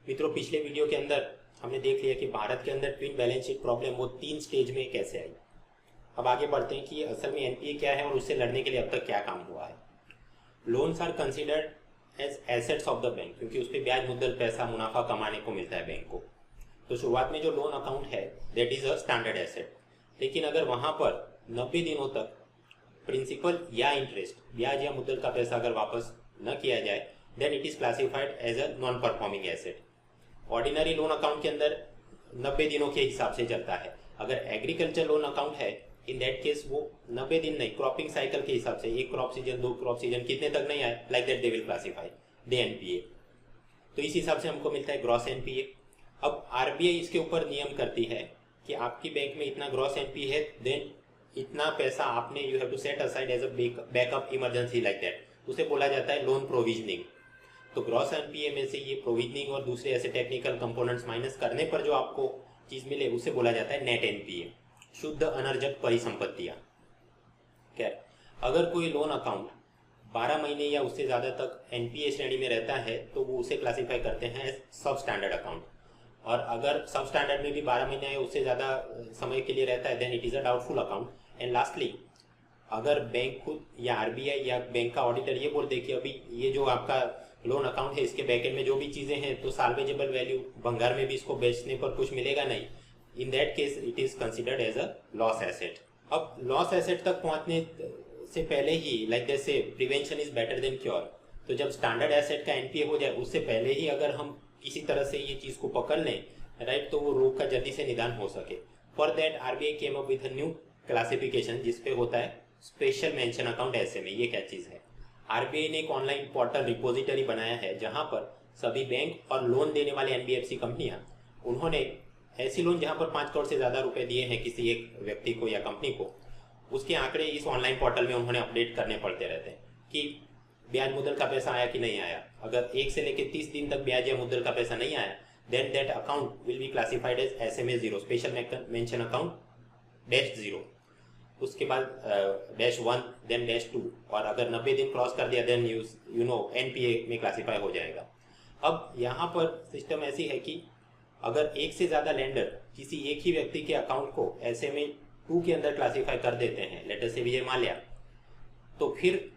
मित्रों, पिछले वीडियो के अंदर हमने देख लिया कि भारत के अंदर ट्विन बैलेंस शीट प्रॉब्लम वो 3 स्टेज में कैसे आई। अब आगे बढ़ते हैं कि असल में एनपीए क्या है और उससे लड़ने के लिए अब तक क्या काम हुआ है। Loans are considered as assets of the bank, क्योंकि उस पर ब्याज मुद्दल पैसा मुनाफा कमाने को मिलता है बैंक को। तो शुरुआत में जो लोन अकाउंट है that is a standard asset, लेकिन अगर वहां पर 90 दिनों तक प्रिंसिपल या इंटरेस्ट, ब्याज या मुद्दल का पैसा अगर वापस न किया जाए then it is classified as a non performing asset. Ordinary loan account के अंदर 90 दिनों के हिसाब से चलता है। अगर एग्रीकल्चर लोन अकाउंट है इन दैट केस वो 90 दिन नहीं, क्रॉपिंग साइकिल के हिसाब से, एक क्रॉप सीजन, 2 क्रॉप सीजन, कितने तक नहीं आए like that they will classify they NPA. तो इस हिसाब से हमको मिलता है ग्रॉस एनपीए। अब आरबीआई इसके ऊपर नियम करती है कि आपकी बैंक में इतना ग्रॉस एनपीए है देन इतना पैसा आपने you have to set aside as a backup emergency like that, उसे बोला जाता है लोन प्रोविजनिंग। तो ग्रॉस एनपीए में से ये प्रोविजनिंग और दूसरे ऐसे टेक्निकल कंपोनेंट्स माइनस करने पर जो आपको चीज मिले उसे बोला जाता है नेट एनपीए, शुद्ध अनर्जक परिसंपत्तियां। खैर, अगर कोई लोन अकाउंट 12 महीने या उससे ज्यादा तक एनपीए श्रेणी में रहता है तो वो उसे क्लासिफाई करते हैं सब स्टैंडर्ड अकाउंट, और अगर सब स्टैंडर्ड में भी 12 महीने या उससे ज्यादा समय के लिए रहता है then it is a doubtful account. And lastly, अगर बैंक खुद या आरबीआई या बैंक का ऑडिटर ये बोल दे कि अभी ये जो आपका लोन अकाउंट है इसके बैकएंड में जो भी चीजें हैं तो साल्वेजेबल वैल्यू, भंगार में भी इसको बेचने पर कुछ मिलेगा नहीं, in that case it is considered as a loss asset. अब लॉस एसेट तक पहुंचने से पहले ही लाइक जैसे prevention is better than cure, तो जब स्टैंडर्ड एसेट का एनपीए हो जाए उससे पहले ही अगर हम किसी तरह से ये चीज को पकड़ लें राइट, तो वो रोग का जल्दी से निदान हो सके। For that RBI came up with a new classification जिसपे होता है स्पेशल मेंशन अकाउंट। ऐसे में ये क्या चीज है, आरबीआई ने एक ऑनलाइन पोर्टल रिपोजिटरी बनाया है जहां पर सभी बैंक और लोन देने वाले एनबीएफसी कंपनियां, उन्होंने ऐसी लोन जहां पर 5 करोड़ से ज्यादा रुपए दिए हैं किसी एक व्यक्ति को या कंपनी को, उसके आंकड़े इस ऑनलाइन पोर्टल में उन्होंने अपडेट करने पड़ते रहते हैं कि ब्याज मुद्दल का पैसा आया कि नहीं आया। अगर 1 से लेकर 30 दिन तक ब्याज या मुद्दल का पैसा नहीं आया then that account will be classified as SMA 0, special mention account -0, उसके बाद -1 देन -2, और अगर 90 दिन क्रॉस कर दिया देन यू नो एनपीए में क्लासिफाई हो जाएगा। अब यहाँ पर सिस्टम ऐसी है कि अगर एक से ज्यादा लेंडर किसी एक ही व्यक्ति के अकाउंट को एसएमए 2 के अंदर क्लासिफाई कर देते हैं, लेटर से विजय माल्या, तो फिर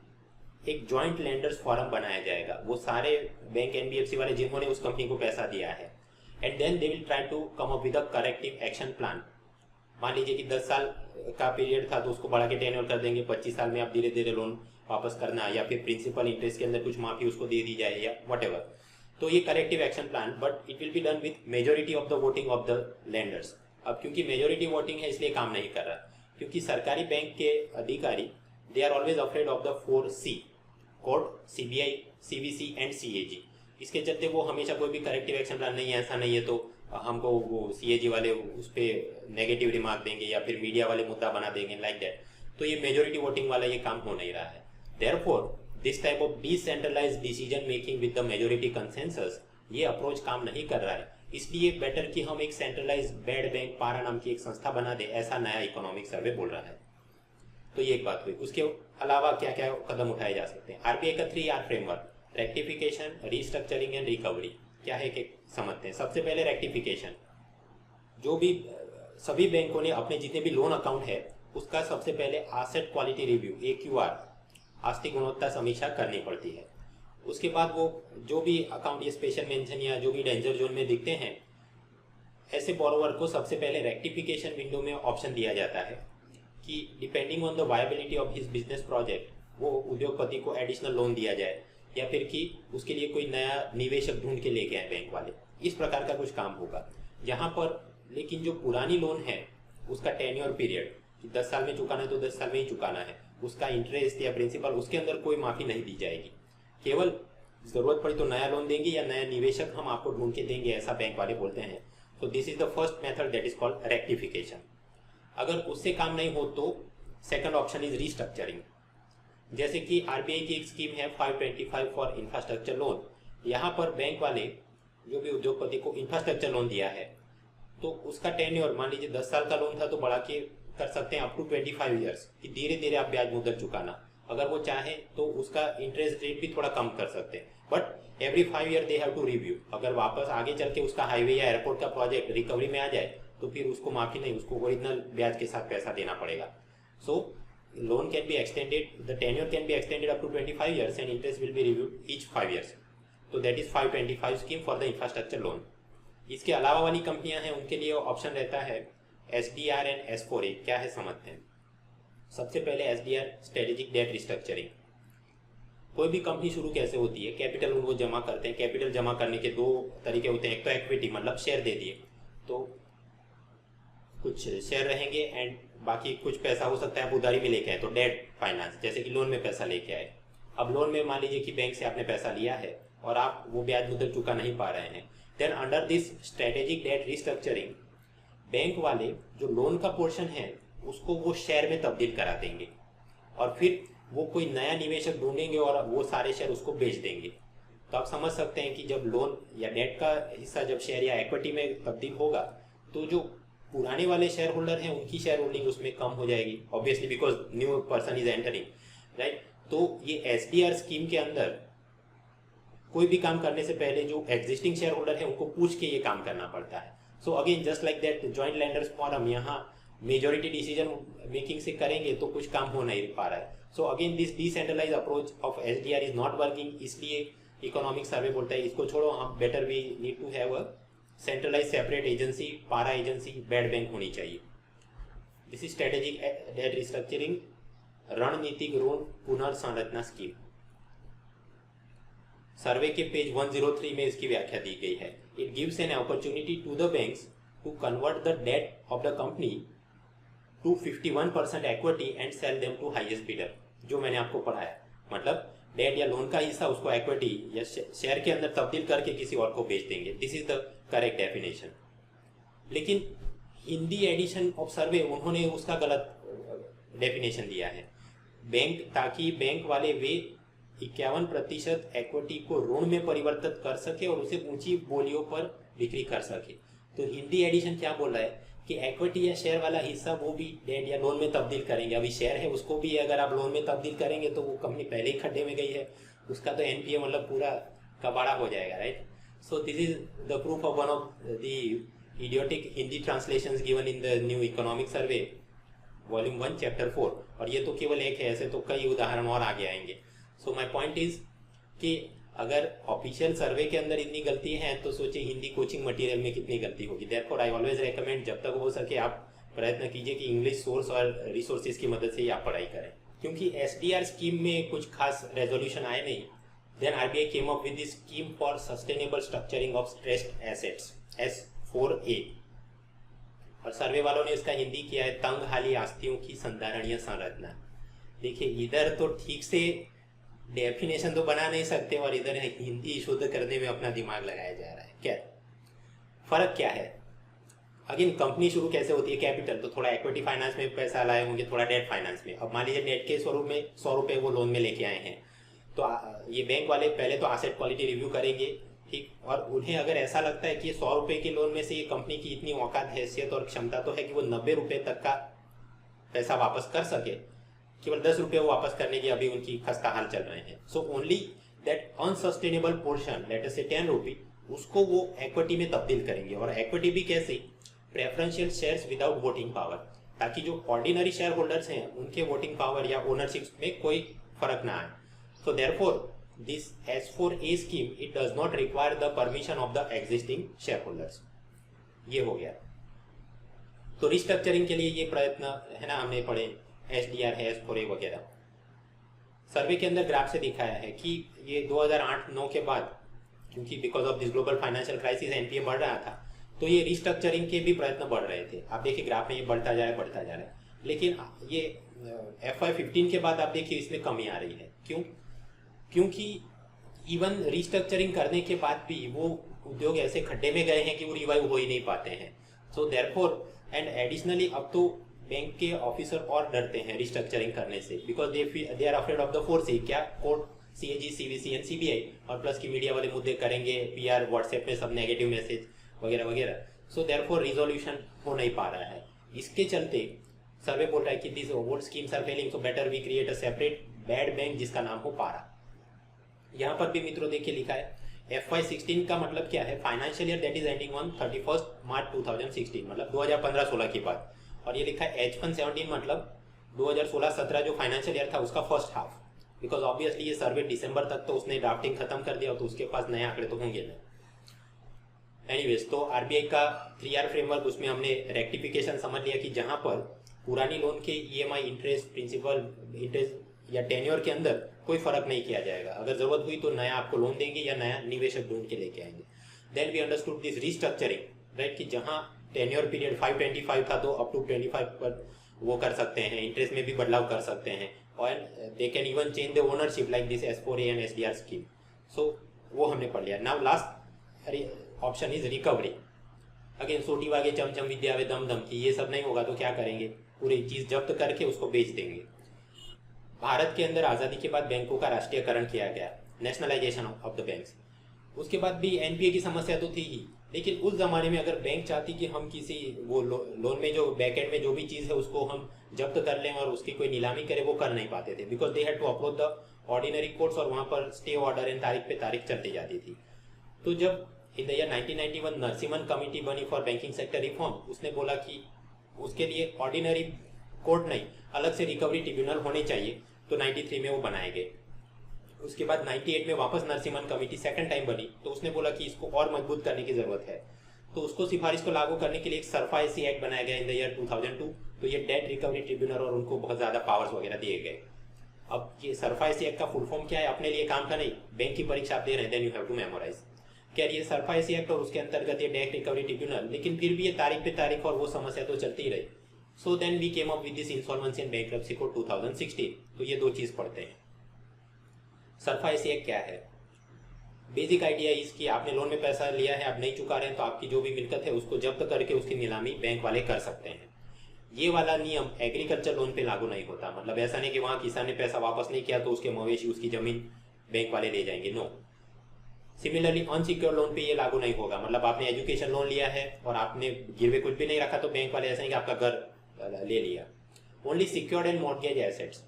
एक जॉइंट लेंडर्स फॉरम बनाया जाएगा, वो सारे बैंक एनबीएफसी वाले जिन्होंने उस कंपनी को पैसा दिया है, and then they will try to come up with a corrective action plan. मान लीजिए कि 10 साल का पीरियड था तो उसको बढ़ा के 10 कर देंगे, 25 साल में आप धीरे धीरे लोन वापस करना, या फिर प्रिंसिपल इंटरेस्ट के अंदर कुछ माफी उसको दे दी जाए या व्हाटएवर। तो ये corrective action plan, but it will be done with majority of the voting of the lenders. अब क्योंकि मेजोरिटी वोटिंग है इसलिए काम नहीं कर रहा, क्योंकि सरकारी बैंक के अधिकारी they are always afraid of the 4C, court, CBI, CBC and CAG. इसके चलते वो हमेशा कोई भी करेक्टिव एक्शन प्लान नहीं है, ऐसा नहीं है तो हमको वो सीएजी वाले उस पर नेगेटिव रिमार्क देंगे या फिर मीडिया वाले मुद्दा बना देंगे लाइक दैट। तो ये मेजोरिटी वोटिंग वाला ये काम हो नहीं रहा है। Therefore this type of decentralised decision making with the majority consensus, ये अप्रोच काम नहीं कर रहा है। इसलिए बेटर कि हम एक सेंट्रलाइज्ड बेड बैंक पारा नाम की एक संस्था बना दे, ऐसा नया इकोनॉमिक सर्वे बोल रहा है। तो ये एक बात हुई। उसके अलावा क्या क्या कदम उठाए जा सकते हैं। आरबीआई का 3R framework, rectification, restructuring and recovery, क्या है कि समझते हैं। सबसे पहले रेक्टिफिकेशन, जो भी सभी बैंकों ने अपने जितने भी लोन अकाउंट है उसका सबसे पहले एसेट क्वालिटी रिव्यू, AQR, आर्थिक गुणवत्ता समीक्षा करनी पड़ती है। उसके बाद वो जो भी अकाउंट ये स्पेशल मेंशन या जो भी डेंजर जोन में दिखते हैं, ऐसे बोरोवर को सबसे पहले रेक्टिफिकेशन विंडो में ऑप्शन दिया जाता है कि depending on the viability of his business project वो उद्योगपति को एडिशनल लोन दिया जाए, या फिर कि उसके लिए कोई नया निवेशक ढूंढ के लेके आए बैंक वाले। इस प्रकार का कुछ काम होगा यहाँ पर। लेकिन जो पुरानी लोन है उसका टेन्योर पीरियड कि 10 साल में चुकाना है तो 10 साल में ही चुकाना है, उसका इंटरेस्ट या प्रिंसिपल उसके अंदर कोई माफी नहीं दी जाएगी। केवल जरूरत पड़ी तो नया लोन देंगे या नया निवेशक हम आपको ढूंढ के देंगे, ऐसा बैंक वाले बोलते हैं। तो this is the first method that is called rectification. अगर उससे काम नहीं हो तो सेकंड ऑप्शन इज रीस्ट्रक्चरिंग। जैसे कि आरबीआई की एक स्कीम है 525 फॉर इंफ्रास्ट्रक्चर लोन। यहाँ पर बैंक वाले जो भी उद्योगपति को इंफ्रास्ट्रक्चर लोन दिया है तो उसका टेन्योर, मान लीजिए 10 साल का लोन था तो बढ़ा के कर सकते हैं अप टू 25 ईयर्स कि धीरे धीरे आप ब्याज मुद्दल चुकाना। अगर वो चाहे तो उसका इंटरेस्ट रेट भी थोड़ा कम कर सकते हैं, but every 5 year they have to review. अगर वापस आगे चल के उसका हाईवे या एयरपोर्ट का प्रोजेक्ट रिकवरी में आ जाए तो फिर उसको माफी नहीं, उसको ओरिजिनल ब्याज के साथ पैसा देना पड़ेगा। So loan can be extended, the tenure can be extended up to 25 years and interest will be reviewed each 5 years. तो that is 525 scheme for the infrastructure loan. इसके अलावा वाली कंपनियां हैं उनके लिए ऑप्शन रहता है SDR एंड S4A। क्या है समझते हैं। सबसे पहले SDR स्ट्रेटेजिक डेट रिस्ट्रक्चरिंग। कोई भी कंपनी शुरू कैसे होती है, कैपिटल वो जमा करते हैं। कैपिटल जमा करने के 2 तरीके होते हैं, एक तो इक्विटी मतलब शेयर दे दिए तो कुछ शेयर रहेंगे एंड बाकी कुछ पैसा हो सकता है आप उधारी में लेके आए तो डेट फाइनेंस, जैसे कि लोन में पैसा लेके आए। अब लोन में मान लीजिए कि बैंक से आपने पैसा लिया है और आप वो ब्याज मुद्दत चुका नहीं पा रहे हैं, then under this strategic debt restructuring bank वाले जो लोन का पोर्शन है उसको वो शेयर में तब्दील करा देंगे और फिर वो कोई नया निवेशक ढूंढेंगे और वो सारे शेयर उसको बेच देंगे। तो आप समझ सकते हैं कि जब लोन या डेट का हिस्सा जब शेयर या इक्विटी में तब्दील होगा तो जो पुराने वाले शेयर होल्डर हैं उनकी शेयर होल्डिंग उसमें कम हो जाएगी, obviously because new person is entering, right. तो ये SDR स्कीम के अंदर कोई भी काम करने से पहले जो एग्जिस्टिंग शेयर होल्डर है उनको पूछ के ये काम करना पड़ता है। So again just like that joint landers forum, यहाँ मेजोरिटी डिसीजन मेकिंग से करेंगे तो कुछ काम हो नहीं पा रहा है। So again this decentralise approach of SDR is not working. इसलिए इकोनॉमिक सर्वे बोलता है इसको छोड़ो, हम better we need to have a centralise separate agency, PARA agency, bad bank होनी चाहिए। This is strategic debt restructuring, रणनीतिक ऋण पुनर्संरचना स्कीम। सर्वे के पेज 103 में इसकी व्याख्या दी गई है। It gives an opportunity to the banks to convert the debt of the company to 51% equity and sell them to highest bidder. जो मैंने आपको पढ़ाया, मतलब डेट या लोन का हिस्सा उसको इक्विटी या शेयर के अंदर तब्दील करके किसी और को बेच देंगे। This is the correct definition. लेकिन हिंदी एडिशन ऑफ सर्वे उन्होंने उसका गलत डेफिनेशन दिया है। बैंक, ताकि बैंक वाले वे 51% इक्विटी को ऋण में परिवर्तित कर सके और उसे ऊंची बोलियों पर बिक्री कर सके। तो हिंदी एडिशन क्या बोल रहा है कि इक्विटी या शेयर वाला हिस्सा वो भी डेट या लोन में तब्दील करेंगे। अभी शेयर है उसको भी अगर आप लोन में तब्दील करेंगे तो वो कंपनी पहले ही खड्डे में गई है, उसका तो NPA मतलब पूरा कबाड़ा हो जाएगा, right. So this is the proof of one of the idiotic Hindi translations given in the new economic survey volume 1 chapter 4। और ये तो केवल एक है, ऐसे तो कई उदाहरण और आगे आएंगे। सो माई पॉइंट इज कि अगर ऑफिशियल सर्वे के अंदर इतनी गलती है तो सोचिए हिंदी कोचिंग मटेरियल में कितनी गलती होगी। देयरफॉर आई ऑलवेज रेकमेंड जब तक हो सके आप प्रयत्न कीजिए कि इंग्लिश सोर्स और रिसोर्सेज की मदद से ही आप पढ़ाई करें। क्योंकि SDR स्कीम में कुछ खास रेजोल्यूशन आए नहीं, then RBI came up with this scheme for sustainable structuring of stressed assets S4A। और सर्वे वालों ने इसका हिंदी किया है तंग हाली आस्तियों की संधारणीय संरचना। देखिए इधर तो ठीक से डेफिनेशन तो बना नहीं सकते और इधर हिंदी शुद्ध करने में अपना दिमाग लगाया जा रहा है। क्या फर्क क्या है? अगेन कंपनी शुरू कैसे होती है, कैपिटल, तो थोड़ा इक्विटी फाइनेंस में पैसा लाए होंगे, थोड़ा डेट फाइनेंस में। अब मान लीजिए डेट के स्वरूप में 100 रुपये वो लोन में लेके आए हैं, तो ये बैंक वाले पहले तो एसेट क्वालिटी रिव्यू करेंगे, ठीक, और उन्हें अगर ऐसा लगता है कि 100 रुपये के लोन में से ये कंपनी की इतनी औकात, हैसियत और क्षमता तो है कि वो 90 रुपये तक का पैसा वापस कर सके, केवल 10 रुपये वो वापस करने की अभी उनकी खस्ता हाल चल रहे हैं। So only that unsustainable portion, let us से 10 रुपये, उसको वो इक्विटी में तब्दील करेंगे। और इक्विटी भी कैसे? Preferential shares without voting power, ताकि जो ऑर्डिनरी शेयर होल्डर्स हैं उनके वोटिंग पावर या ओनरशिप में कोई फर्क ना आए। So therefore this S4A scheme it does not require the permission of the existing share holders. ये हो गया। तो रिस्ट्रक्चरिंग के लिए ये प्रयत्न है ना, हमने पढ़े SDR है, S4A वगैरह। सर्वे के अंदर ग्राफ से दिखाया है कि ये 2008-9 के बाद, क्योंकि because of this global financial crisis NPA बढ़ रहा था, तो ये रिस्ट्रक्चरिंग के भी प्रयत्न बढ़ रहे थे। आप देखिए ग्राफ में ये बढ़ता जा रहा है। लेकिन ये FY15 के बाद आप देखिए इसमें कमी आ रही है। क्यों? क्योंकि इवन रिस्ट्रक्चरिंग करने के बाद भी वो उद्योग ऐसे खड्डे में गए हैं कि वो रिवाइव हो ही नहीं पाते हैं। सो देयरफॉर एंड एडिशनली अब तो बैंक के ऑफिसर और डरते हैं रिस्ट्रक्चरिंग करने से, because they are afraid of the 4C, क्या court, CAG, CVC and CBI, और प्लस की मीडिया वाले मुद्दे करेंगे, PR, व्हाट्सएप में सब नेगेटिव मैसेज वगैरह वगैरह। सो देयरफॉर रिजोल्यूशन हो नहीं पा रहा है। इसके चलते सर्वे बोल रहा है कि this old schemes are failing, so better we create a separate bad bank जिसका नाम हो पारा। यहाँ पर भी मित्रों देखिए लिखा है FY16 का मतलब क्या है, financial year that is ending on 31 मार्च 2016, मतलब 2015-16 की बात। और ये लिखा है H117 मतलब 2016-17 जो फाइनेंशियल ईयर था उसका फर्स्ट हाफ, बिकॉज ऑब्वियसली ये सर्वे दिसंबर तक तो उसने ड्राफ्टिंग खत्म कर दिया, तो उसके पास नए आंकड़े तो होंगे नहीं। एनीवेज, तो आरबीआई का 3R फ्रेमवर्क, उसमें हमने रेक्टिफिकेशन समझ लिया कि जहां पर पुरानी लोन के ईएमआई, इंटरेस्ट, प्रिंसिपल, इंटरेस्ट या टेन्योर के अंदर कोई फर्क नहीं किया जाएगा। अगर जरूरत हुई तो नया आपको लोन देंगे या नया निवेशक ढूंढ के लेके आएंगे। Then we understood this restructuring, right, कि जहां टेन्योर पीरियड 525 था तो अप टू 25 पर वो कर सकते हैं, इंटरेस्ट में भी बदलाव कर सकते हैं, और they can even change the ownership like this S4A and SDR scheme. So वो हमने पढ़ लिया। Now last option is recovery. Again सोटी वागे चमचम विद्या वे दम दम की, ये सब नहीं होगा तो क्या करेंगे, पूरी चीज जब्त करके उसको बेच देंगे। भारत के अंदर आज़ादी के बाद बैंकों का राष्ट्रीयकरण किया गया, नेशनलाइजेशन ऑफ द बैंक्स। उसके बाद भी एनपीए की समस्या तो थी ही, लेकिन उस जमाने में अगर बैंक चाहती कि हम किसी वो लोन में जो बैकएंड में जो भी चीज़ है उसको हम जब्त कर लें और उसकी कोई नीलामी करे, वो कर नहीं पाते थे, because they had to approach the ordinary courts, और वहाँ पर स्टे ऑर्डर एंड तारीख पे तारीख चलती जाती थी। तो जब in the year 1991 Narasimhan committee बनी फॉर बैंकिंग सेक्टर रिफॉर्म, उसने बोला कि उसके लिए ऑर्डिनरी कोर्ट नहीं, अलग से रिकवरी ट्रिब्यूनल होने चाहिए, तो 93 में वो बनाए गए। उसके बाद 98 में वापस नरसिम्हन कमेटी सेकंड टाइम बनी, तो उसने बोला कि इसको और मजबूत करने की जरूरत है, तो उसको सिफारिश को लागू करने के लिए एक सरफायसी एक्ट बनाया गया इन द ईयर 2002। तो ये डेट रिकवरी ट्रिब्यूनल और उनको बहुत ज्यादा पावर्स वगैरह दिए गए। अब ये सरफायसी एक्ट का फुल फॉर्म क्या है, अपने लिए काम का नहीं, बैंक की परीक्षा आप दे रहे हैं, then you have to memorise. क्या ये सरफायसी एक्ट और उसके अंतर्गत ये डेट रिकवरी ट्रिब्यूनल, लेकिन फिर भी ये तारीख पे तारीख और वो समस्या तो चलती रही। So then we came up with this insolvency and bankruptcy code 2016। तो ये दो चीज पढ़ते हैं। सरफायसी एक्ट क्या है? बेसिक आइडिया इस कि आपने लोन में पैसा लिया है, आप नहीं चुका रहे हैं, तो आपकी जो भी मिलकत है उसको जब्त करके उसकी नीलामी बैंक वाले कर सकते हैं। ये वाला नियम एग्रीकल्चर लोन पे लागू नहीं होता, मतलब ऐसा नहीं कि वहां किसान ने पैसा वापस नहीं किया तो उसके मवेशी, उसकी जमीन बैंक वाले ले जाएंगे, नो। सिमिलरली अनसिक्योर्ड लोन पे ये लागू नहीं होगा, मतलब आपने एजुकेशन लोन लिया है और आपने गिरवे कुछ भी नहीं रखा तो बैंक वाले ऐसा नहीं कि आपका घर ले लिया। Only secured and mortgage assets,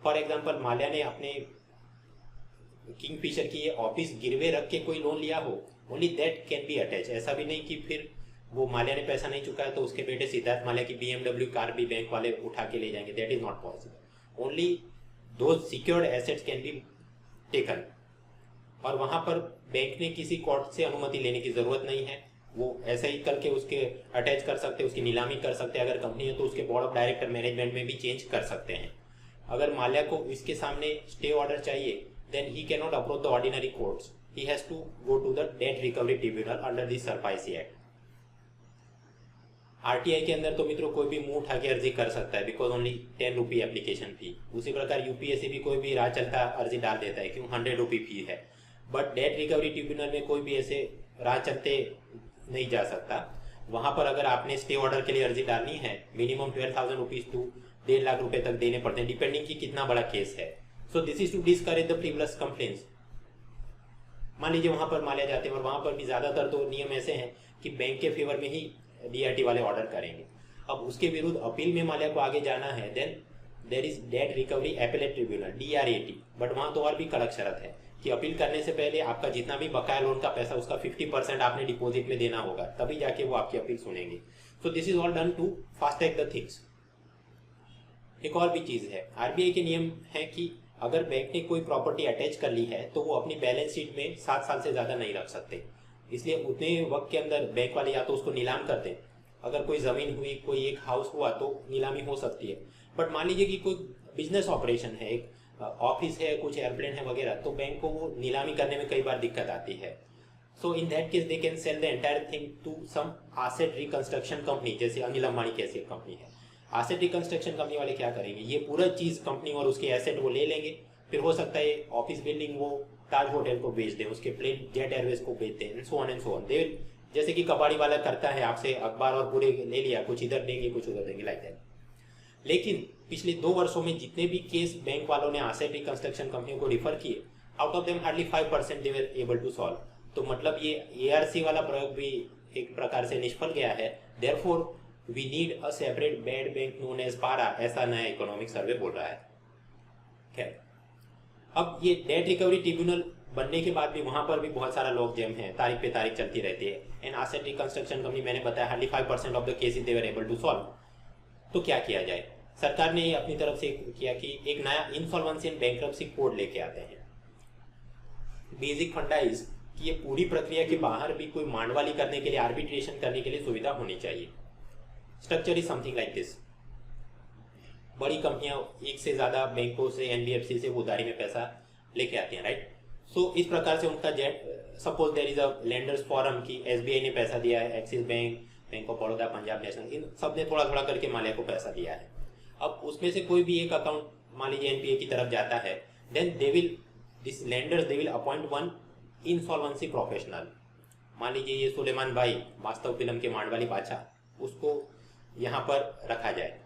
for example Mallya ने अपने किंगफिशर की ये ऑफिस गिरवे रख के कोई लोन लिया हो, only that can be attach. ऐसा भी नहीं कि फिर वो माल्या ने पैसा नहीं चुकाया तो उसके बेटे सिद्धार्थ माल्या की BMW कार भी बैंक वाले उठा के ले जाएंगे, that is not possible. Only दो secured assets can be taken, और वहां पर बैंक ने किसी कोर्ट से अनुमति लेने की जरूरत नहीं है, वो ऐसे ही करके उसके अटैच कर सकते, उसकी नीलामी कर सकते हैं। अगर कंपनी है तो उसके बोर्ड ऑफ डायरेक्टर मैनेजमेंट में भी चेंज कर सकते हैं। अगर माल्या को इसके सामने स्टे ऑर्डर चाहिए, then he cannot approach the ordinary courts. He has to go to the debt recovery tribunal under the SARFAESI Act. RTI के अंदर तो मित्रों कोई भी मुंह उठा के अर्जी कर सकता है, because only 10 rupee application fee. उसी प्रकार यूपीएससी भी कोई भी राह चलता अर्जी डाल देता है, क्यों, 100 रुपी फी है। बट डेट रिकवरी ट्रिब्यूनल में कोई भी ऐसे राह चलते नहीं जा सकता। वहां पर अगर आपने स्टे ऑर्डर के लिए अर्जी डालनी है, मिनिमम 12,000 रुपीज टू 1.5 लाख रुपए तक देने पड़ते हैं, डिपेंडिंग की कितना बड़ा केस है। So this is to discourage the frivolous complaints. मान लीजिए वहां पर माल्या जाते हैं और वहां पर भी ज्यादातर तो नियम ऐसे हैं कि बैंक के फेवर में ही डीआरटी वाले ऑर्डर करेंगे। अब उसके विरुद्ध अपील में माल्या को आगे जाना है, then there is debt recovery appellate tribunal, DRAT। But वहां तो और भी कड़क शर्त है कि अपील करने से पहले आपका जितना भी बकाया लोन का पैसा उसका 50% आपने डिपॉजिट में देना होगा, तभी जाके वो आपकी अपील सुनेंगे। So this is all done to fast track the things. एक और भी चीज है, आरबीआई के नियम है कि अगर बैंक ने कोई प्रॉपर्टी अटैच कर ली है तो वो अपनी बैलेंस शीट में 7 साल से ज्यादा नहीं रख सकते। इसलिए उतने वक्त के अंदर बैंक वाले या तो उसको नीलाम कर दें, अगर कोई जमीन हुई, कोई एक हाउस हुआ तो नीलामी हो सकती है। बट मान लीजिए कि कोई बिजनेस ऑपरेशन है, एक ऑफिस है, कुछ एयरप्लेन है वगैरह, तो बैंक को वो नीलामी करने में कई बार दिक्कत आती है। So in that case they can sell the entire thing to some asset reconstruction company, जैसे अनिल अंबानी की ऐसी कंपनी है। एसेट रिकंस्ट्रक्शन कंपनी वाले क्या करेंगे, ये पूरा चीज कंपनी और उसके एसेट वो ले लेंगे, फिर हो सकता है ऑफिस बिल्डिंग वो ताज होटल को बेच दें, उसके प्लेन जेट एयरवेज को बेच दें, and so on and so on. They जैसे कि कबाड़ी वाला करता है, आपसे अखबार और पूरे ले लिया, कुछ इधर देंगे कुछ उधर देंगे, लाइक दैट। लेकिन पिछले 2 वर्षों में जितने भी केस बैंक वालों ने एसेट रिकंस्ट्रक्शन कंपनियों को रिफर किए, out of them hardly 5% they were able to solve. तो मतलब ये एआरसी वाला प्रयोग भी एक प्रकार से निष्फल गया है। Therefore we need a separate bad bank known as PARA, ऐसा नया इकोनॉमिक सर्वे बोल रहा है। खैर, अब ये डेट रिकवरी ट्रिब्यूनल बनने के बाद भी वहाँ पर भी बहुत सारा लॉक जैम है, तारीख पे तारीख चलती रहती है। एंड एसेट रिकंस्ट्रक्शन कंपनी, मैंने बताया hardly 5% of the cases they were able to solve. तो क्या किया जाए? सरकार ने अपनी तरफ से किया कि एक नया इंसॉल्वेंसी एंड बैंक्रप्सी कोड लेके आते हैं। बेसिक फंडा इज कि ये पूरी प्रक्रिया के बाहर भी कोई मांडवाली करने के लिए, आर्बिट्रेशन करने के लिए सुविधा होनी चाहिए। Structure is something like this. बड़ी कंपनियां एक से ज्यादा बैंकों से, एनबीएफसी से उधारी में पैसा लेके आती हैं, राइट। सो इस प्रकार से उनका suppose there is a lenders forum की एसबीआई ने पैसा दिया है, Axis bank, bank of Baroda, Punjab National, इन सब ने थोड़ा थोड़ा करके माल्या को पैसा दिया है। अब उसमें से कोई भी एक अकाउंट मान लीजिए एनपीए की तरफ जाता है, then this lenders they will appoint one insolvency professional. मान लीजिए ये सुलेमान भाई, वास्तव फिल्म के मांडवाली बादशाह, उसको यहाँ पर रखा जाए।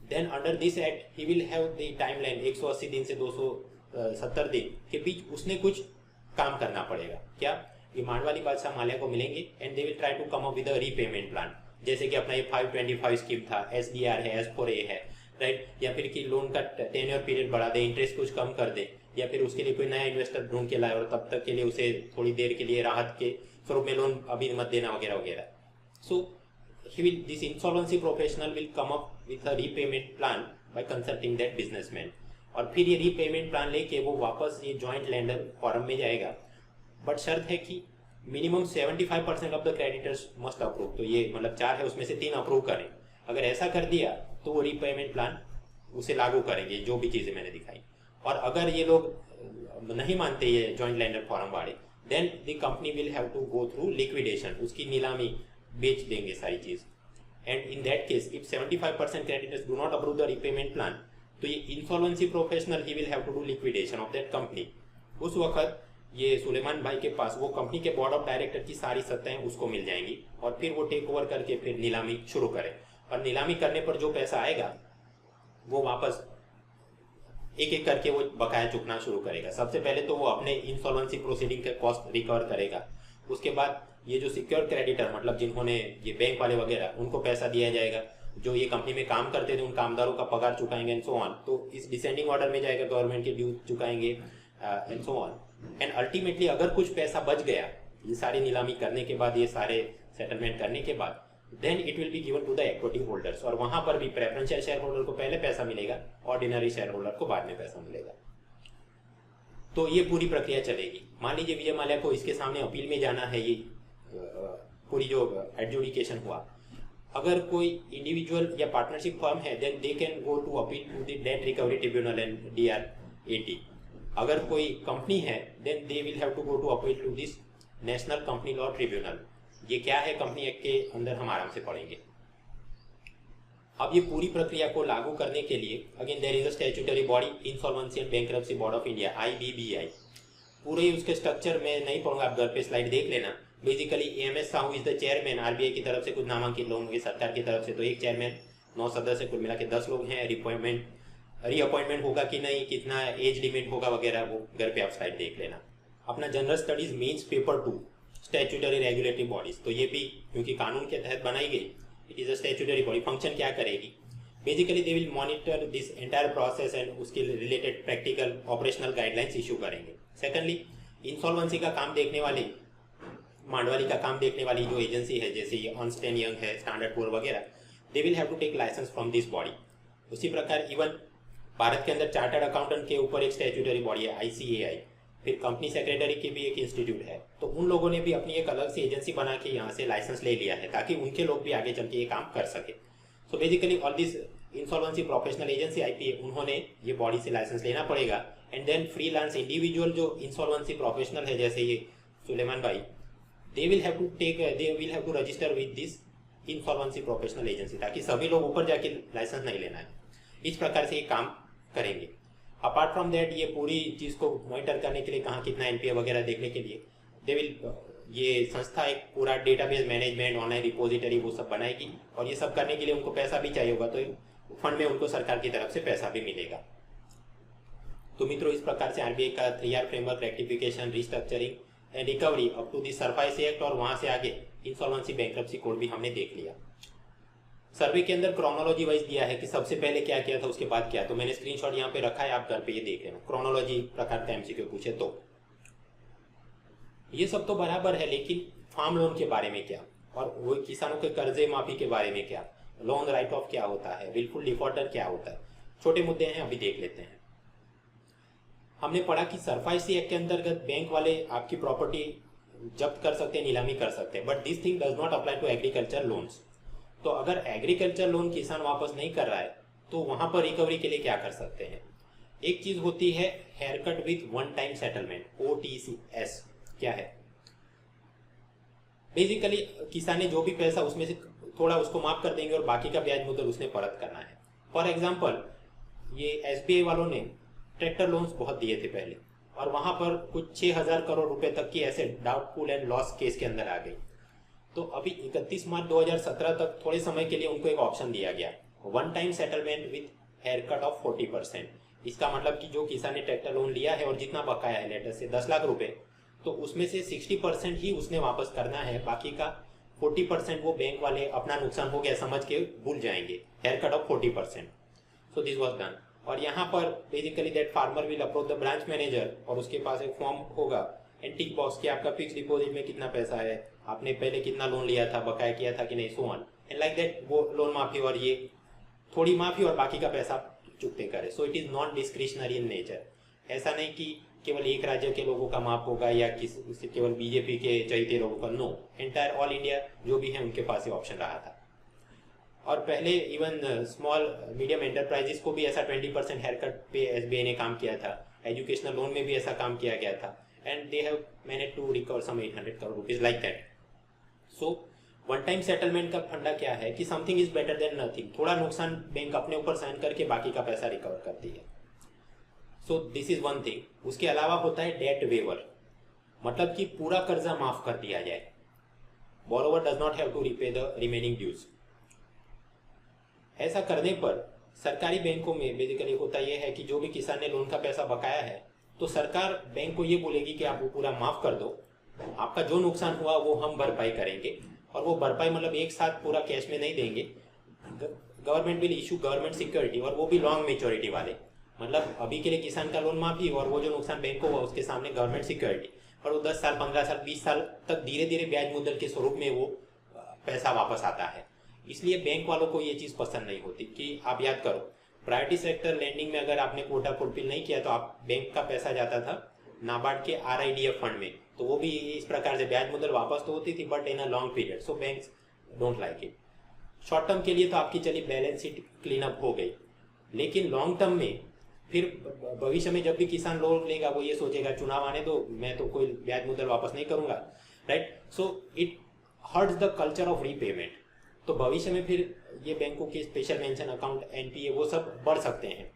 Then under this act he will have the timeline 180 दिन से 270 दिन के बीच उसने कुछ काम करना पड़ेगा। क्या? ये मांडवाली बादशाह माल्या को मिलेंगे and they will try to come up with a repayment plan. जैसे कि अपना ये 525 स्कीम था, एसडीआर है, S4A है, राइट। या फिर कि लोन का टेन्योर पीरियड बढ़ा दे, इंटरेस्ट कुछ कम कर दे, या फिर उसके लिए कोई नया इन्वेस्टर ढूंढ के लाए और तब तक के लिए उसे थोड़ी देर के लिए राहत के स्वरूप में लोन अभी मत देना, वगैरह वगैरह। सो this insolvency professional will come up with a repayment plan by consulting that businessman। और फिर ये रीपेमेंट प्लान लेके वो वापस ये जॉइंट लैंडर फॉरम में जाएगा। बट शर्त है कि minimum 75% of the creditors must approve. तो ये मतलब 4 है, उसमें से 3 अप्रूव करें। अगर ऐसा कर दिया तो वो रीपेमेंट प्लान उसे लागू करेंगे, जो भी चीज़ें मैंने दिखाई। और अगर ये लोग नहीं मानते ये जॉइंट लैंडर फॉरम वाले, then the company will have to go through liquidation, उसकी नीलामी, बेच देंगे सारी चीज। And in that case if 75% creditors do not approve the repayment plan, तो ये insolvency professional he will have to do liquidation of that company. उस वक्त ये सुलेमान भाई के पास वो कंपनी के बोर्ड ऑफ डायरेक्टर की सारी सत्ताएं उसको मिल जाएंगी और फिर वो टेक ओवर करके फिर नीलामी शुरू करे। और नीलामी करने पर जो पैसा आएगा वो वापस एक एक करके वो बकाया चुकना शुरू करेगा। सबसे पहले तो वो अपने इंसॉल्वेंसी प्रोसीडिंग के कॉस्ट रिकवर करेगा। उसके बाद ये जो सिक्योर क्रेडिटर, मतलब जिन्होंने ये बैंक वाले वगैरह, उनको पैसा दिया जाएगा। जो ये कंपनी में काम करते थे उन कामदारों का पगार चुकाएंगे एंड सो ऑन। तो इस डिसेंडिंग ऑर्डर में जाएगा, गवर्नमेंट के ड्यू चुकाएंगे and so on. And ultimately अगर कुछ पैसा बच गया ये सारी नीलामी करने के बाद, ये सारे सेटलमेंट करने के बाद, then it will be given to the equity holders. और वहां पर भी प्रेफरेंशियल शेयर होल्डर को पहले पैसा मिलेगा, ऑर्डिनरी शेयर होल्डर को बाद में पैसा मिलेगा। तो ये पूरी प्रक्रिया चलेगी। मान लीजिए विजय माल्या को इसके सामने अपील में जाना है, ये पूरी जो एडजुडिकेशन हुआ। अगर कोई इंडिविजुअल या पार्टनरशिप फर्म है, then they can go to appeal to the debt recovery tribunal and DRAT। अगर कोई कंपनी है, then they will have to go to appeal to this National Company Law Tribunal. ये क्या है company act के अंदर हम आराम से पढ़ेंगे। अब ये पूरी प्रक्रिया को लागू करने के लिए again there is a statutory body, insolvency and bankruptcy board of India, IBBI। पूरे उसके स्ट्रक्चर में नहीं पढ़ूंगा, आप घर पे स्लाइड देख लेना। Basically AMS Sahu is the chairman. RBI की तरफ से कुछ नामांकित लोग होंगे, सरकार की तरफ से तो एक चेयरमैन, 9 सदस्य, कुल मिला के 10 लोग हैं। रीअपॉइंटमेंट होगा कि नहीं, कितना एज लिमिट होगा वगैरह, वो घर पे आप स्लाइड देख लेना। अपना general studies mains paper 2, statutory regulatory bodies. तो ये भी क्योंकि कानून के तहत बनाई गई, it is a statutory body. Function क्या करेगी? Basically they will monitor this entire process and उसके related practical operational guidelines issue करेंगे। सेकंडली, इंसॉल्वेंसी का काम देखने वाली, मांडवाली का काम देखने वाली जो एजेंसी है, जैसे ये अर्नस्ट एंड यंग है, स्टैंडर्ड पुअर वगैरह, they will have to take licence from this body. उसी प्रकार इवन भारत के अंदर चार्टर्ड अकाउंटेंट के ऊपर एक स्टैट्यूटरी बॉडी है, ICAI। फिर कंपनी सेक्रेटरी की भी एक इंस्टीट्यूट है। तो उन लोगों ने भी अपनी एक अलग से एजेंसी बना के यहाँ से लाइसेंस ले लिया है, ताकि उनके लोग भी आगे चल के ये काम कर सके। So basically all this insolvency professional agency IPA, उन्होंने ये बॉडी से लाइसेंस लेना पड़ेगा। एंड देन फ्रीलांस इंडिविजुअल जो इंसॉल्वेंसी प्रोफेशनल है, जैसे ये सुलेमान भाई, they will have to register with this insolvency professional agency, ताकि सभी लोग ऊपर जाके लाइसेंस नहीं लेना है। इस प्रकार से ये काम करेंगे। अपार्ट फ्रॉम दैट, ये पूरी चीज़ को मॉनिटर करने के लिए, कहाँ कितना NPA वगैरह देखने के लिए दे विल, ये संस्था एक पूरा डेटाबेस मैनेजमेंट, ऑनलाइन रिपोजिटरी वो सब बनाएगी। और ये सब करने के लिए उनको पैसा भी चाहिए होगा, तो फंड में उनको सरकार की तरफ से पैसा भी मिलेगा। तो मित्रों, इस प्रकार से RBI का 3R framework, rectification, restructuring and recovery up to the SARFAESI act और वहां से आगे इंसॉल्वेंसी बैंक्रप्सी कोड भी हमने देख लिया। सर्वे के अंदर क्रोनोलॉजी वाइज दिया है कि सबसे पहले क्या किया था, उसके बाद क्या। तो मैंने स्क्रीनशॉट यहाँ पे रखा है, आप घर पे ये देख लेना। क्रोनोलॉजी प्रकार का MCQ पूछे तो ये सब तो बराबर है, लेकिन फार्म लोन के बारे में क्या, और वो किसानों के कर्जे माफी के बारे में क्या, लोन राइट ऑफ क्या होता है, विलफुल डिफॉल्टर क्या होता है, छोटे मुद्दे हैं, अभी देख लेते हैं। हमने पढ़ा कि सरफासी एक्ट के अंतर्गत बैंक वाले आपकी प्रॉपर्टी जब्त कर सकते हैं, नीलामी कर सकते हैं, but this thing does not apply to agriculture loans. तो अगर एग्रीकल्चर लोन किसान वापस नहीं कर रहा है तो वहां पर रिकवरी के लिए क्या कर सकते हैं? एक चीज होती है haircut with one time settlement, OTCS। क्या है? बेसिकली किसान ने जो भी पैसा उसमें से थोड़ा उसको माफ कर देंगे और बाकी का ब्याज मुद्दल उसने परत करना है। फॉर एग्जाम्पल, ये SBI वालों ने ट्रैक्टर लोन्स बहुत दिए थे पहले, और वहां पर कुछ 6,000 करोड़ रुपए तक की asset doubtful and loss case के अंदर आ गई। तो अभी 31 मार्च 2017 तक थोड़े समय के लिए उनको एक ऑप्शन दिया गया, one time settlement with haircut of 40%। इसका मतलब कि जो किसान ने ट्रैक्टर लोन लिया है और जितना बकाया है लेटर से 10 लाख रुपए, तो उसमें से 60% ही उसने वापस करना है, बाकी का 40% वो बैंक वाले अपना नुकसान हो गया समझ के भूल जाएंगे, haircut of 40%। So this was done. और यहाँ पर basically that farmer will approach the branch manager, और उसके पास एक फॉर्म होगा एंड टिक बॉक्स कि आपका फिक्स डिपॉजिट में कितना पैसा है, आपने पहले कितना लोन लिया था, बकाया किया था कि नहीं, सो ऑन एंड लाइक दैट। वो लोन माफी और ये थोड़ी माफी और बाकी का पैसा चुकते करे। So it is non discretionary in nature. ऐसा नहीं कि केवल एक राज्य के लोगों का माफ होगा या किसी केवल बीजेपी के चहीते लोगों का, नो, एंटायर ऑल इंडिया जो भी है उनके पास ये ऑप्शन रहा था। और पहले इवन स्मॉल मीडियम एंटरप्राइजेस को भी ऐसा 20% हेयरकट पे SBI ने काम किया था, एजुकेशनल लोन में भी ऐसा काम किया गया था, and they have manage to recover some 800 crore rupees like that. So one time settlement का फंडा क्या है कि something is better than nothing. थोड़ा नुकसान बैंक अपने ऊपर सहन करके बाकी का पैसा रिकवर करती है। So this is one thing. उसके अलावा होता है डेट वेवर, मतलब कि पूरा कर्जा माफ कर दिया जाए, borrower does not have to repay the remaining dues. ऐसा करने पर सरकारी बैंकों में बेसिकली होता यह है कि जो भी किसान ने लोन का पैसा बकाया है, तो सरकार बैंक को ये बोलेगी कि आप वो पूरा माफ कर दो, आपका जो नुकसान हुआ वो हम भरपाई करेंगे। और वो भरपाई मतलब एक साथ पूरा कैश में नहीं देंगे, government will issue government security, और वो भी लॉन्ग मेच्योरिटी वाले, मतलब अभी के लिए किसान का लोन माफी और वो जो नुकसान बैंक को हुआ उसके सामने गवर्नमेंट सिक्योरिटी, और वो 10 साल 15 साल 20 साल तक धीरे धीरे ब्याज मुद्दल के स्वरूप में वो पैसा वापस आता है। इसलिए बैंक वालों को ये चीज़ पसंद नहीं होती। कि आप याद करो, प्रायोरिटी सेक्टर लैंडिंग में अगर आपने कोटा फुलफिल नहीं किया तो आप बैंक का पैसा जाता था नाबार्ड के RIDF फंड में, तो वो भी इस प्रकार से ब्याज मुद्दल वापस तो होती थी, but in a long period. So banks don't like it. Short term के लिए तो आपकी चली बैलेंस शीट क्लीन अप हो गई, लेकिन लॉन्ग टर्म में फिर भविष्य में जब भी किसान लोन लेगा वो ये सोचेगा चुनाव आने दो, मैं तो कोई ब्याज मुद्दल वापस नहीं करूंगा, right. So it hurts the culture of repayment. तो भविष्य में फिर ये बैंकों के स्पेशल मेंशन अकाउंट, NPA, वो सब बढ़ सकते हैं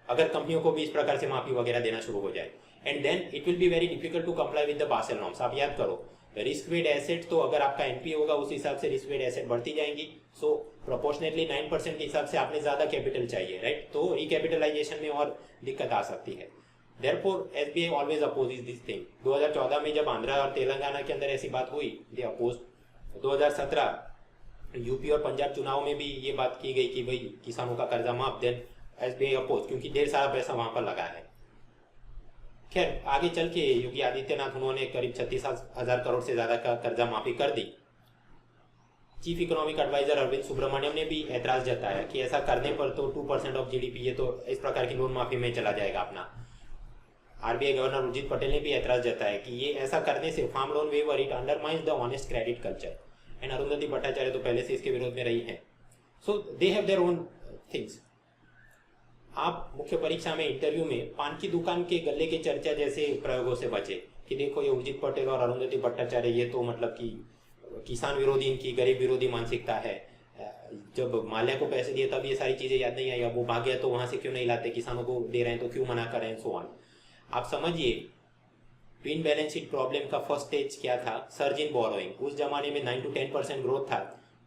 अगर कंपनियों को भी इस प्रकार से माफी वगैरह देना शुरू हो जाए। And then it will be very difficult to comply with the Basel norms. आप याद करो, रिस्क वेड एसेट, तो अगर आपका NPA होगा उस हिसाब से रिस्क वेड एसेट बढ़ती जाएंगी। सो प्रोपोर्शनेटली 9% के हिसाब से आपने ज्यादा कैपिटल चाहिए, राइट। तो रिकैपिटलाइजेशन में और दिक्कत आ सकती है। Therefore SBI always opposes this thing. 2014 में जब आंध्रा और तेलंगाना के अंदर ऐसी बात हुई, दे अपोज। 2017 यूपी और पंजाब चुनाव में भी ये बात की गई कि भाई किसानों का कर्जा माफ, देन SBI अपोज, क्योंकि ढेर सारा पैसा वहां पर लगा है। खैर आगे चल के योगी आदित्यनाथ उन्होंने करीब 36,000 करोड़ से ज्यादा का कर्जा माफी कर दी। Chief economic advisor Arvind Subramanian ने भी ऐतराज जताया कि ऐसा करने पर तो 2% ऑफ GDP, ये तो इस प्रकार की लोन माफी में चला जाएगा अपना। RBI गवर्नर उर्जित पटेल ने भी ऐतराज जताया कि ये ऐसा करने से farm loan waiver it undermines the honest credit culture. And Arundhati Bhattacharya तो पहले से इसके विरोध में रही है। So they have their own things. आप मुख्य परीक्षा में इंटरव्यू में पान की दुकान के गले के चर्चा जैसे प्रयोगों से बचे कि देखो ये उर्जित पटेल और अरुंधति भट्टाचार्य, ये तो मतलब कि किसान विरोधी, इनकी गरीब विरोधी मानसिकता है। जब माल्या को पैसे दिए तब ये सारी चीजें याद नहीं आई, अब वो भाग गया तो वहां से क्यों नहीं लाते, किसानों को दे रहे हैं तो क्यों मना कर रहे हैं, सो ऑन। आप समझिए ट्विन बैलेंस शीट प्रॉब्लम का फर्स्ट स्टेज क्या था, सर्ज इन बोरोइंग। उस जमाने में 9 to 10% ग्रोथ था,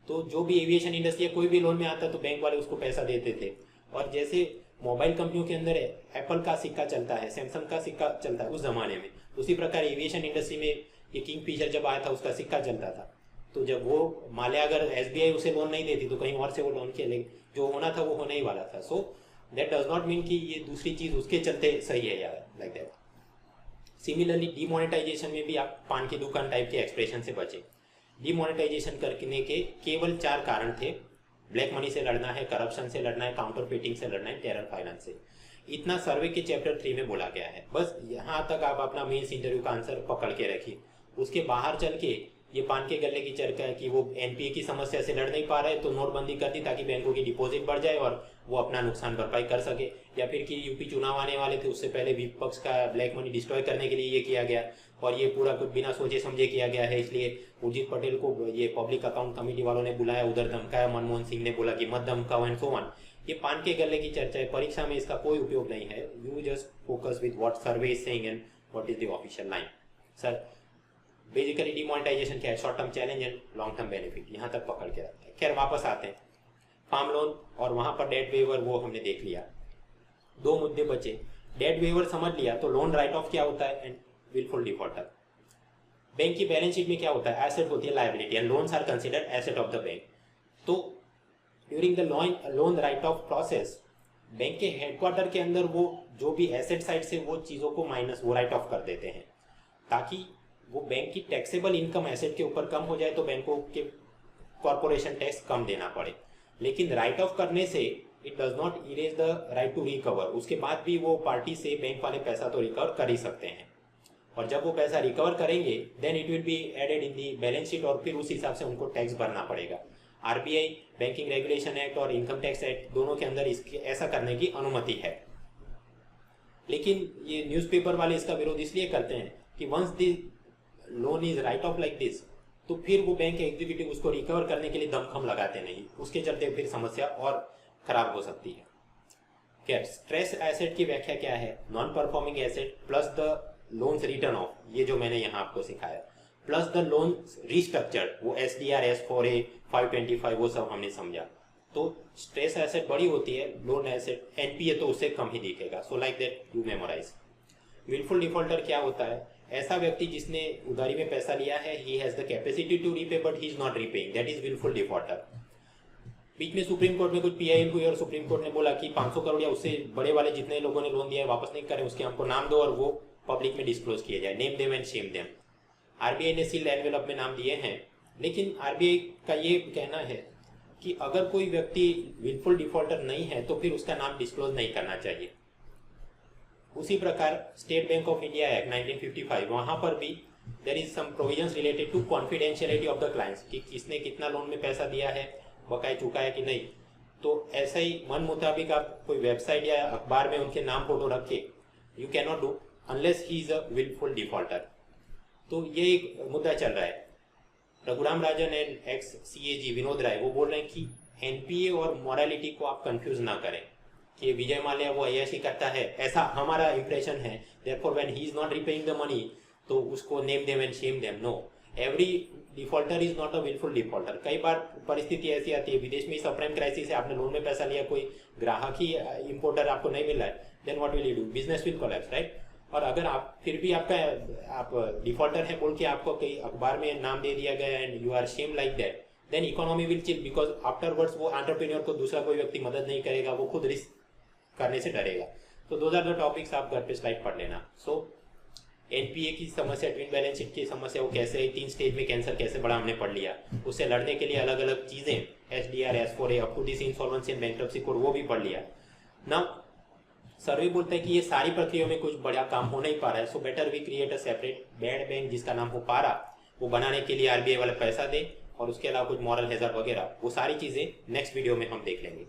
तो जो भी एविएशन इंडस्ट्री कोई भी लोन में आता तो बैंक वाले उसको पैसा देते थे। और जैसे मोबाइल कंपनियों के अंदर एप्पल का सिक्का चलता है, सैमसंग का सिक्का चलता है उस जमाने में, उसी प्रकार एविएशन इंडस्ट्री में ये किंगफिशर जब आया था उसका सिक्का चलता था। तो जब वो माल्या अगर SBI उसे लोन नहीं देती तो कहीं और से वो लोन के लिए जो होना था वो होने ही वाला था। So that does not mean कि ये दूसरी चीज उसके चलते सही है यार, लाइक दैट। सिमिलरली डीमोनेटाइजेशन में भी आप पान की दुकान टाइप के एक्सप्रेशन से बचे। डीमोनेटाइजेशन करने के केवल 4 कारण थे। ब्लैक मनी से लड़ना है, करप्शन से लड़ना है, काउंटर फेटिंग से लड़ना है, टेरर फाइनेंस से। इतना सर्वे के चैप्टर 3 में बोला गया है। बस यहाँ तक आप अपना मेंस इंटरव्यू का आंसर पकड़ के रखिए। उसके बाहर चल के ये पान के गले की चर्चा है कि वो एनपीए की समस्या से लड़ नहीं पा रहे तो नोटबंदी कर दी ताकि बैंकों की डिपॉजिट बढ़ जाए और वो अपना नुकसान भरपाई कर सके, या फिर कि यूपी चुनाव आने वाले थे उससे पहले विपक्ष का ब्लैक मनी डिस्ट्रॉय करने के लिए ये किया गया और ये पूरा कुछ बिना सोचे समझे किया गया है। इसलिए उर्जित पटेल को ये पब्लिक अकाउंट कमेटी वालों ने बुलाया, उधर धमकाया, मनमोहन सिंह ने बोला कि मत धमकाओ एंड सो ऑन। ये पान के गले की चर्चा है, परीक्षा में इसका कोई उपयोग नहीं है। You just focus with what survey is saying and what is the official line. Sir basically demonetisation क्या है, short term challenge and long term benefit, यहाँ तक पकड़ के रखते हैं। खैर वापस आते हैं फार्म लोन और वहां पर डेट वेवर, वो हमने देख लिया। 2 मुद्दे बचे। डेट वेवर समझ लिया तो लोन राइट ऑफ क्या होता है एंड विलफुल डिफॉल्टर। बैंक की बैलेंस शीट में क्या होता है, एसेट होती है liability and loans are considered asset of the bank. तो during the loan write off process bank के हेडक्वार्टर के अंदर वो जो भी एसेट साइड से वो चीज़ों को माइनस वो राइट ऑफ कर देते हैं ताकि वो बैंक की टैक्सेबल इनकम एसेट के ऊपर कम हो जाए तो बैंकों के कॉर्पोरेशन टैक्स कम देना पड़े। लेकिन राइट ऑफ करने से it does not erase the right to recover. उसके बाद भी वो पार्टी से बैंक वाले पैसा तो रिकवर कर ही सकते हैं और जब वो पैसा रिकवर करेंगे then it will be added in the balance sheet और फिर उस हिसाब से उनको टैक्स भरना पड़ेगा। आरबीआई बैंकिंग रेगुलेशन एक्ट और इनकम टैक्स एक्ट दोनों के अंदर इसके ऐसा करने की अनुमति है। लेकिन ये न्यूज़पेपर वाले इसका विरोध इसलिए करते हैं कि once the loan is write off like this तो फिर वो बैंक एग्जीक्यूटिव उसको रिकवर करने के लिए दमखम लगाते नहीं, उसके चलते फिर समस्या और खराब हो सकती है। क्या स्ट्रेस एसेट की व्याख्या क्या है, non performing asset plus the loans return of, ये जो मैंने यहाँ आपको सिखाया, प्लस द लोन रिस्ट्रक्चर्ड, वो SDR, S4A, 525 वो सब हमने समझा। तो स्ट्रेस एसेट बड़ी होती है, लोन एसेट NPA तो उससे कम ही दिखेगा। So like that you memorise. Wilful defaulter क्या होता है, ऐसा व्यक्ति जिसने उधारी में पैसा लिया है, he has the capacity to repay but he is not repaying, that is wilful defaulter. बीच में सुप्रीम कोर्ट में कुछ PIL हुई और सुप्रीम कोर्ट ने बोला कि 500 करोड़ या उससे बड़े वाले जितने लोगों ने लोन दिया है वापस नहीं करें, उसके हमको नाम दो और वो पब्लिक में डिस्क्लोज किया जाए, name them and shame them. RBI ने सील्ड एनवेलप में नाम दिए हैं, लेकिन आरबीआई का ये कहना है कि अगर कोई व्यक्ति विलफुल डिफॉल्टर नहीं है तो फिर उसका नाम डिस्क्लोज नहीं करना चाहिए। उसी प्रकार state bank of India act 1955, वहां पर भी there is some provisions related to confidentiality of the clients कि किसने कितना लोन में पैसा दिया है, बकाया चुका है कि नहीं। तो ऐसा ही मन मुताबिक आप कोई वेबसाइट या अखबार में उनके नाम फोटो रख के you can not do unless he is a wilful defaulter. तो ये एक मुद्दा चल रहा है। Raghuram Rajan and ex CAG Vinod Rai वो बोल रहे हैं कि NPA और मोरालिटी को आप कंफ्यूज ना करें कि विजय माल्या वो अय्याशी करता है, ऐसा हमारा इंप्रेशन है, therefore when he is not repaying the money तो उसको name them and shame them. No, every defaulter is not a wilful defaulter. कई बार परिस्थिति ऐसी आती है, विदेश में सबप्राइम क्राइसिस है, आपने लोन में पैसा लिया, कोई ग्राहक ही इंपोर्टर आपको नहीं मिल रहा है, then what will you do, business will collapse, right. और अगर आप फिर भी आप डिफॉल्टर है बोल के आपको कई अखबार में नाम दे दिया गया and you are shame like that, then economy will chill because afterwards वो एंटरप्रेन्योर को दूसरा कोई व्यक्ति मदद नहीं करेगा, वो खुद रिस्क करने से डरेगा। तो दोज आर द टॉपिक्स, आप घर पे स्लाइड पढ़ लेना। सो NPA की समस्या, ट्विन बैलेंस शीट की समस्या वो कैसे है, 3 स्टेज में कैंसर कैसे बड़ा हमने पढ़ लिया, उससे लड़ने के लिए अलग अलग चीजें SDR, S4A up to this insolvency and bankruptcy code वो भी पढ़ लिया। नाउ सर्वे बोलता है कि ये सारी प्रक्रियाओं में कुछ बड़ा काम हो नहीं पा रहा है, so better we create a separate bad bank जिसका नाम हो पारा। वो बनाने के लिए RBI वाला पैसा दे और उसके अलावा कुछ मॉरल हैजर्ड वगैरह, वो सारी चीजें नेक्स्ट वीडियो में हम देख लेंगे।